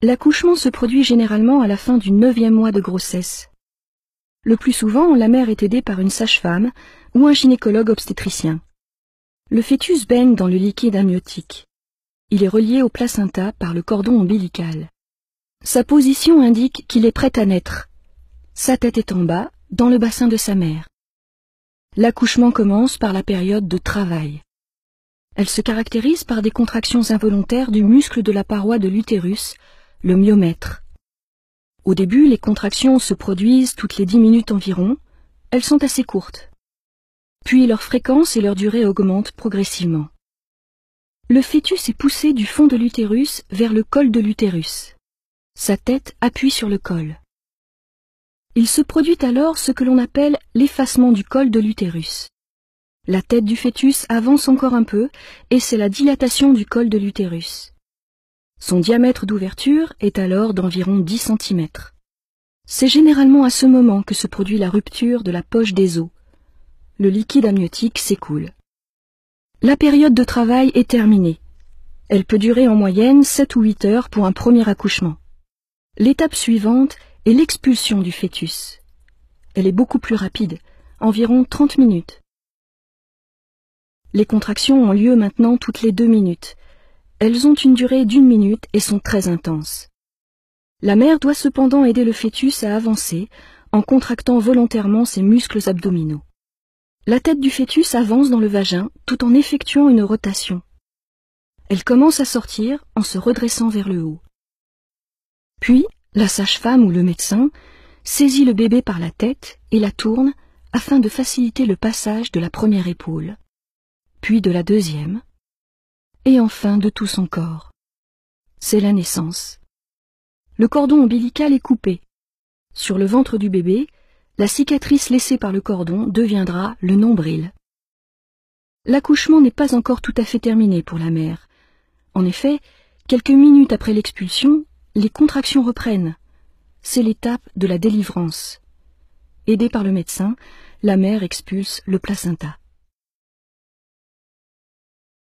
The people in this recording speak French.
L'accouchement se produit généralement à la fin du 9e mois de grossesse. Le plus souvent, la mère est aidée par une sage-femme ou un gynécologue obstétricien. Le fœtus baigne dans le liquide amniotique. Il est relié au placenta par le cordon ombilical. Sa position indique qu'il est prêt à naître. Sa tête est en bas, dans le bassin de sa mère. L'accouchement commence par la période de travail. Elle se caractérise par des contractions involontaires du muscle de la paroi de l'utérus, le myomètre. Au début, les contractions se produisent toutes les 10 minutes environ. Elles sont assez courtes. Puis leur fréquence et leur durée augmentent progressivement. Le fœtus est poussé du fond de l'utérus vers le col de l'utérus. Sa tête appuie sur le col. Il se produit alors ce que l'on appelle l'effacement du col de l'utérus. La tête du fœtus avance encore un peu et c'est la dilatation du col de l'utérus. Son diamètre d'ouverture est alors d'environ 10 cm. C'est généralement à ce moment que se produit la rupture de la poche des os. Le liquide amniotique s'écoule. La période de travail est terminée. Elle peut durer en moyenne 7 ou 8 heures pour un premier accouchement. L'étape suivante est l'expulsion du fœtus. Elle est beaucoup plus rapide, environ 30 minutes. Les contractions ont lieu maintenant toutes les 2 minutes. Elles ont une durée d'1 minute et sont très intenses. La mère doit cependant aider le fœtus à avancer en contractant volontairement ses muscles abdominaux. La tête du fœtus avance dans le vagin tout en effectuant une rotation. Elle commence à sortir en se redressant vers le haut. Puis, la sage-femme ou le médecin saisit le bébé par la tête et la tourne afin de faciliter le passage de la première épaule, puis de la deuxième, et enfin de tout son corps. C'est la naissance. Le cordon ombilical est coupé. Sur le ventre du bébé, la cicatrice laissée par le cordon deviendra le nombril. L'accouchement n'est pas encore tout à fait terminé pour la mère. En effet, quelques minutes après l'expulsion, les contractions reprennent. C'est l'étape de la délivrance. Aidée par le médecin, la mère expulse le placenta.